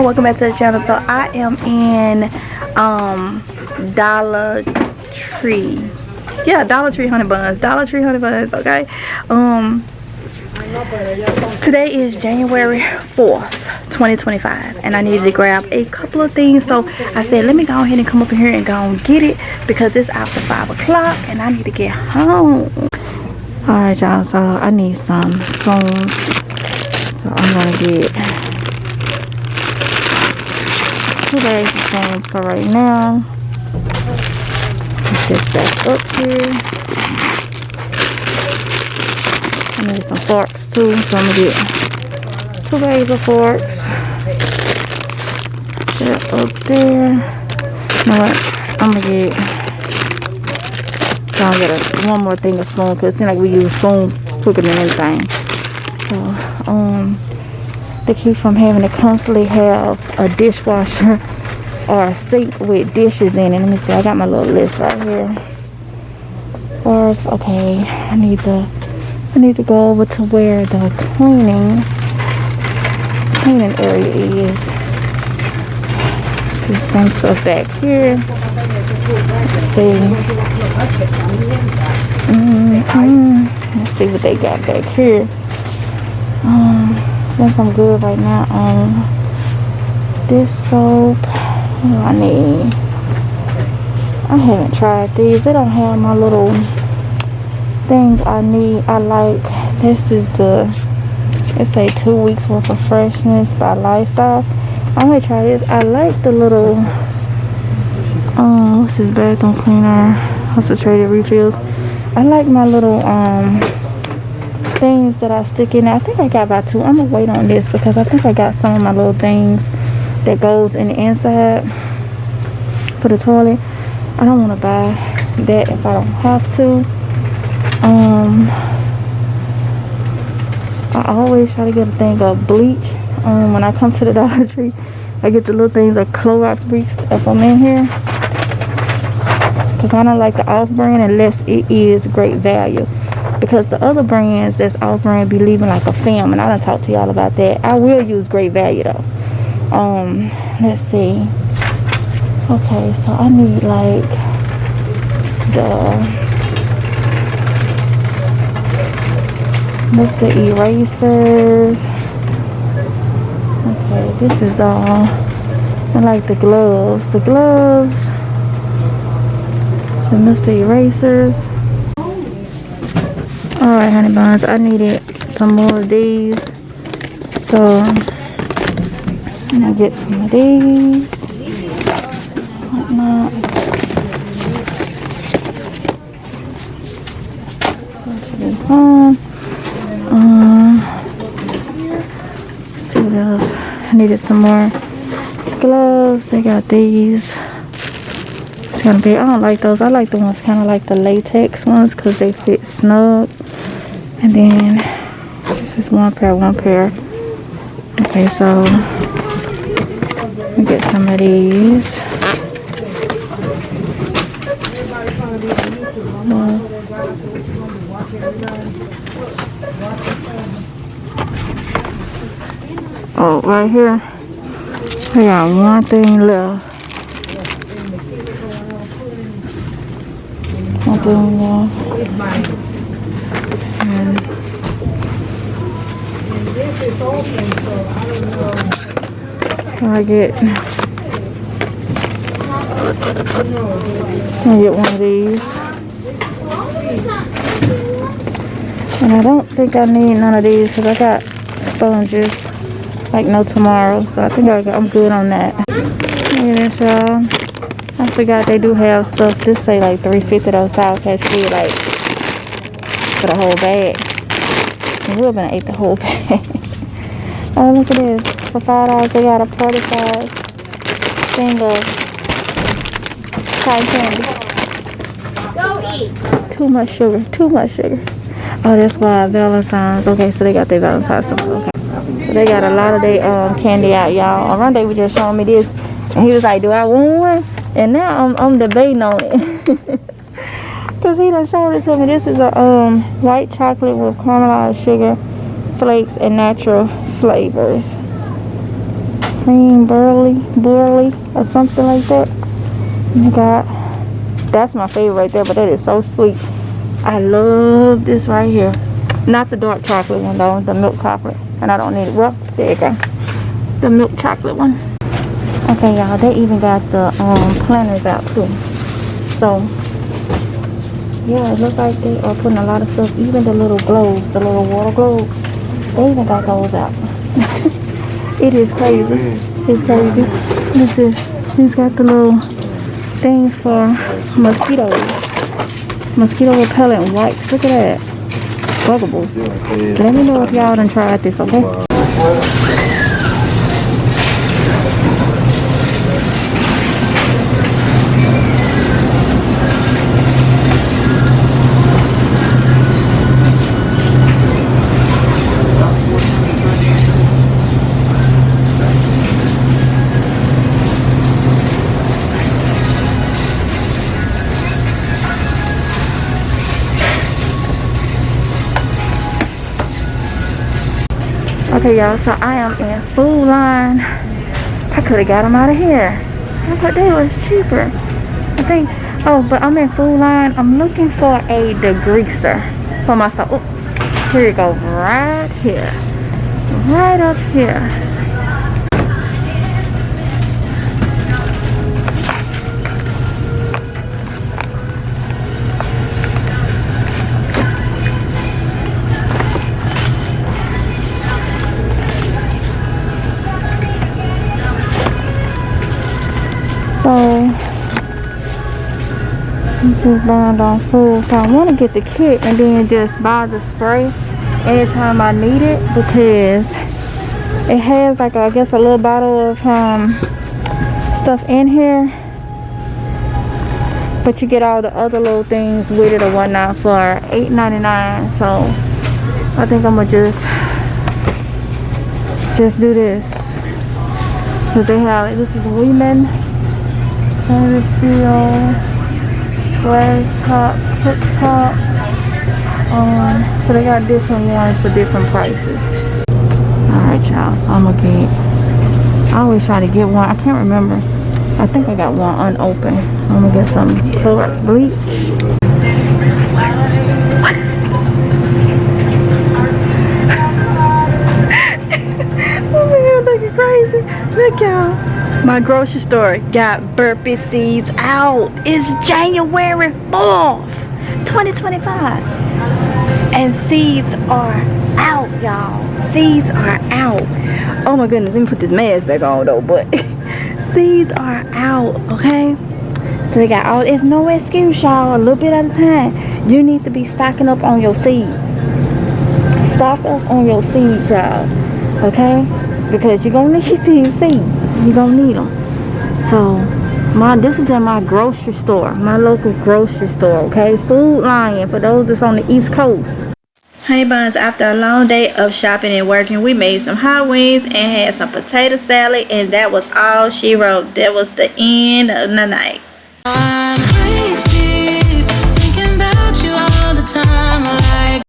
welcome back to the channel. So I am in Dollar Tree. Yeah, Dollar Tree honey buns. Dollar Tree honey buns, okay? Today is January 4th, 2025, and I needed to grab a couple of things. So I said, let me go ahead and come up in here and go and get it because it's after 5 o'clock and I need to get home. Alright, y'all, so I need some spoons. So I'm gonna get 2 bags of spoons for right now. Put this back up here. I need some forks too, so I'm gonna get 2 bags of forks. That up there. You know what? I'm gonna get one more thing of spoon because it seems like we use spoons quicker than anything. So to keep from having to constantly have a dishwasher or a sink with dishes in it. Let me see, I got my little list right here. Forks, okay. I need to go over to where the cleaning area is. Put some stuff back here. Let's see. Let's see what they got back here. I think I'm good right now on this soap. What do I need? I haven't tried these. They don't have my little things I need. I like, this is the, it's a 2 weeks worth of freshness by Lifestyle. I'm gonna try this. I like the little what's this, bathroom cleaner, concentrated refills. I like my little things that I stick in. I think I got about 2. I'm gonna wait on this because I think I got some of my little things that goes in the inside for the toilet. I don't want to buy that if I don't have to. I always try to get a thing of bleach. When I come to the Dollar Tree, I get the little things of Clorox bleach if I'm in here. Because I don't like the off-brand unless it is great value. Because the other brands that's off-brand be leaving like a film, and I done talked to y'all about that. I will use great value though. Let's see. Okay, so I need like what's the erasers? Okay, this is all. I like the gloves. The Mr. Erasers. Alright, honey buns, I needed some more of these. So I'm gonna get some of these. Whatnot. See what else. I needed some more gloves. They got these. It's gonna be, I don't like those. I like the ones kind of like the latex ones because they fit snug. And then this is one pair. Okay, so let me get some of these. Oh, right here, I got one thing left. One thing left. And I get one of these. And I don't think I need none of these because I got sponges like no tomorrow. So I think I'm good on that. Look at this, y'all. I forgot they do have stuff. This say like $3.50 those Sour Patch Kids, like for the whole bag. I would have been ate the whole bag. Oh, look at this. For $5 they got a party size thing of cotton candy. Go eat. Too much sugar. Oh, that's why Valentine's. Okay, so they got their Valentine's stuff. Okay. So they got a lot of their candy out, y'all. Oronde was just showing me this, and he was like, "Do I want one?" And now I'm debating on it, cause he done showed it to me. This is a white chocolate with caramelized sugar flakes and natural flavors. cream burley or something like that. And I got, that's my favorite right there, but that is so sweet. I love this right here. Not the dark chocolate one though, the milk chocolate. And I don't need it. Well, there you go. The milk chocolate one. Okay, y'all, they even got the planners out too. So, yeah, it looks like they are putting a lot of stuff, even the little globes, the little water globes. They even got those out. It is crazy. It's crazy. Look at this. It's got the little things for mosquito repellent wipes. Look at that. Buggables. Let me know if y'all done tried this, okay? Okay, y'all, so I am in Food Line. I could have got them out of here. I thought they was cheaper. I think, oh, but I'm in Food Line. I'm looking for a degreaser for myself. Oh, here you go, right here. Right up here. So, this is bound on food. So I want to get the kit and then just buy the spray anytime I need it, because it has like, I guess, a little bottle of stuff in here, but you get all the other little things with it or whatnot for $8.99. So I think I'm gonna just do this, because they have, this is Women stainless steel, glass top, cooktop. So they got different ones for different prices. Alright, y'all, so I'm gonna get, I always try to get one, I can't remember. I think I got one unopened. I'm gonna get some Clorox bleach. Oh my god, looking crazy. Look, y'all. My grocery store got burpee seeds out. It's January 4th, 2025. And seeds are out, y'all. Seeds are out. Oh my goodness, let me put this mask back on though, but seeds are out, okay? So they got all, it's no excuse, y'all. A little bit at a time. You need to be stocking up on your seeds. Stock up on your seeds, y'all. Okay? Because you're gonna need these seeds. You're gonna need them. So this is at my grocery store, my local grocery store, okay? Food Lion for those that's on the East Coast. Honey buns, after a long day of shopping and working, we made some hot wings and had some potato salad, and that was all she wrote. That was the end of the night. I'm crazy, thinking about you all the time.